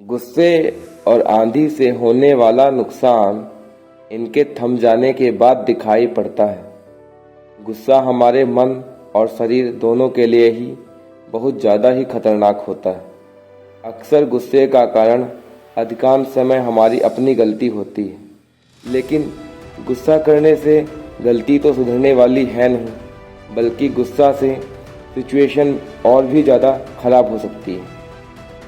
गुस्से और आंधी से होने वाला नुकसान इनके थम जाने के बाद दिखाई पड़ता है। गुस्सा हमारे मन और शरीर दोनों के लिए ही बहुत ज़्यादा ही खतरनाक होता है। अक्सर गुस्से का कारण अधिकांश समय हमारी अपनी गलती होती है, लेकिन गुस्सा करने से गलती तो सुधरने वाली है नहीं, बल्कि गुस्सा से सिचुएशन और भी ज़्यादा ख़राब हो सकती है।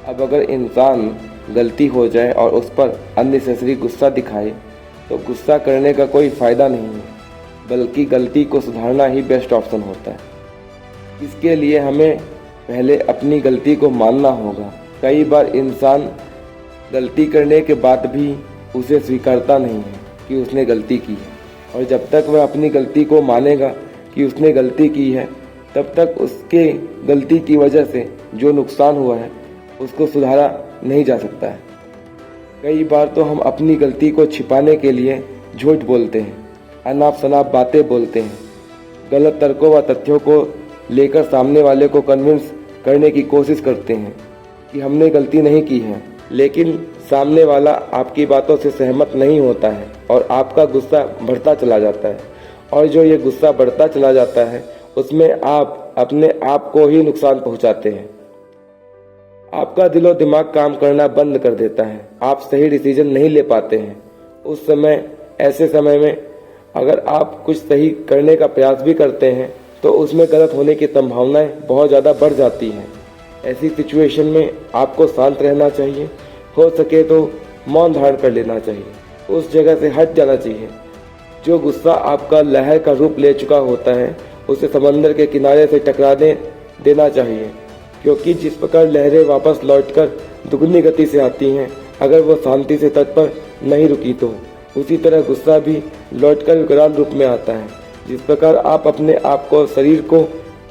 अब अगर इंसान गलती हो जाए और उस पर अननेसेसरी गुस्सा दिखाए तो गुस्सा करने का कोई फ़ायदा नहीं है, बल्कि गलती को सुधारना ही बेस्ट ऑप्शन होता है। इसके लिए हमें पहले अपनी गलती को मानना होगा। कई बार इंसान गलती करने के बाद भी उसे स्वीकारता नहीं है कि उसने गलती की है, और जब तक वह अपनी गलती को मानेगा कि उसने गलती की है, तब तक उसके गलती की वजह से जो नुकसान हुआ है उसको सुधारा नहीं जा सकता है। कई बार तो हम अपनी गलती को छिपाने के लिए झूठ बोलते हैं, अनाप शनाप बातें बोलते हैं, गलत तर्कों व तथ्यों को लेकर सामने वाले को कन्विंस करने की कोशिश करते हैं कि हमने गलती नहीं की है, लेकिन सामने वाला आपकी बातों से सहमत नहीं होता है और आपका गुस्सा बढ़ता चला जाता है। और जो ये गुस्सा बढ़ता चला जाता है उसमें आप अपने आप को ही नुकसान पहुंचाते हैं। आपका दिलो दिमाग काम करना बंद कर देता है, आप सही डिसीजन नहीं ले पाते हैं। ऐसे समय में अगर आप कुछ सही करने का प्रयास भी करते हैं तो उसमें गलत होने की संभावनाएं बहुत ज़्यादा बढ़ जाती हैं। ऐसी सिचुएशन में आपको शांत रहना चाहिए, हो सके तो मौन धारण कर लेना चाहिए, उस जगह से हट जाना चाहिए। जो गुस्सा आपका लहर का रूप ले चुका होता है उसे समंदर के किनारे से टकरा देना चाहिए, क्योंकि जिस प्रकार लहरें वापस लौटकर दुगनी गति से आती हैं, अगर वो शांति से तट पर नहीं रुकी तो उसी तरह गुस्सा भी लौटकर विकराल रूप में आता है। जिस प्रकार आप अपने आप को, शरीर को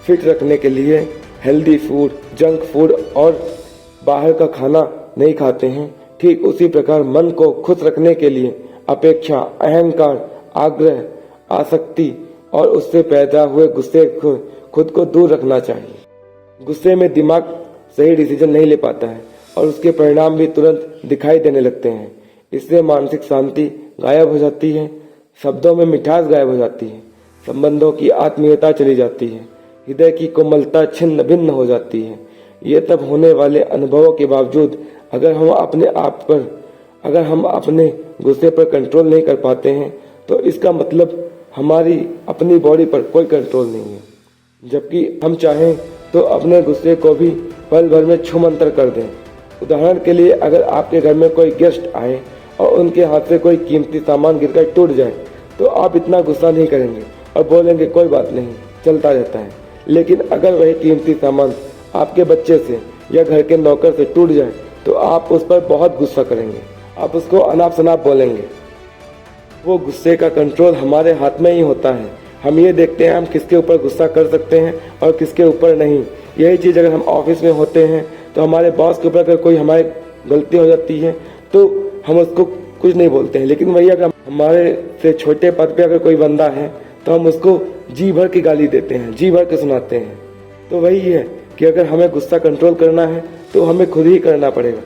फिट रखने के लिए हेल्दी फूड, जंक फूड और बाहर का खाना नहीं खाते हैं, ठीक उसी प्रकार मन को खुश रखने के लिए अपेक्षा, अहंकार, आग्रह, आसक्ति और उससे पैदा हुए गुस्से को खुद को दूर रखना चाहिए। गुस्से में दिमाग सही डिसीजन नहीं ले पाता है और उसके परिणाम भी तुरंत दिखाई देने लगते हैं। इससे मानसिक शांति गायब हो जाती है, शब्दों में मिठास गायब हो जाती है, संबंधों की आत्मीयता चली जाती है, हृदय की कोमलता छिन्न भिन्न हो जाती है। ये तब होने वाले अनुभवों के बावजूद अगर हम अपने गुस्से पर कंट्रोल नहीं कर पाते हैं तो इसका मतलब हमारी अपनी बॉडी पर कोई कंट्रोल नहीं है। जबकि हम चाहें तो अपने गुस्से को भी पल भर में छूमंतर कर दें। उदाहरण के लिए, अगर आपके घर में कोई गेस्ट आए और उनके हाथ से कोई कीमती सामान गिरकर टूट जाए तो आप इतना गुस्सा नहीं करेंगे और बोलेंगे कोई बात नहीं, चलता रहता है। लेकिन अगर वही कीमती सामान आपके बच्चे से या घर के नौकर से टूट जाए तो आप उस पर बहुत गुस्सा करेंगे, आप उसको अनाप शनाप बोलेंगे। वो गुस्से का कंट्रोल हमारे हाथ में ही होता है। हम ये देखते हैं हम किसके ऊपर गुस्सा कर सकते हैं और किसके ऊपर नहीं। यही चीज़ अगर हम ऑफिस में होते हैं तो हमारे बॉस के ऊपर अगर कोई हमारी गलती हो जाती है तो हम उसको कुछ नहीं बोलते हैं, लेकिन वही अगर हमारे से छोटे पद पे अगर कोई बंदा है तो हम उसको जी भर की गाली देते हैं, जी भर के सुनाते हैं। तो वही है कि अगर हमें गुस्सा कंट्रोल करना है तो हमें खुद ही करना पड़ेगा।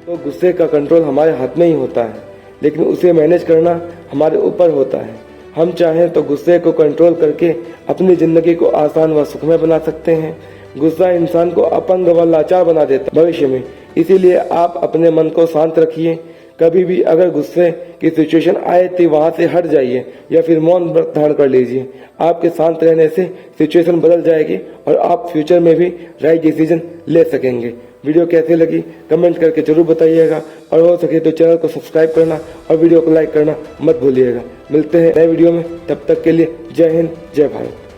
तो गुस्से का कंट्रोल हमारे हाथ में ही होता है, लेकिन उसे मैनेज करना हमारे ऊपर होता है। हम चाहें तो गुस्से को कंट्रोल करके अपनी ज़िंदगी को आसान व सुखमय बना सकते हैं। गुस्सा इंसान को अपंग व लाचार बना देता है भविष्य में। इसीलिए आप अपने मन को शांत रखिए। कभी भी अगर गुस्से की सिचुएशन आए तो वहाँ से हट जाइए या फिर मौन व्रत धारण कर लीजिए। आपके शांत रहने से सिचुएशन बदल जाएगी और आप फ्यूचर में भी राइट डिसीजन ले सकेंगे। वीडियो कैसी लगी कमेंट करके जरूर बताइएगा, और हो सके तो चैनल को सब्सक्राइब करना और वीडियो को लाइक करना मत भूलिएगा। मिलते हैं नए वीडियो में, तब तक के लिए जय हिंद, जय भारत।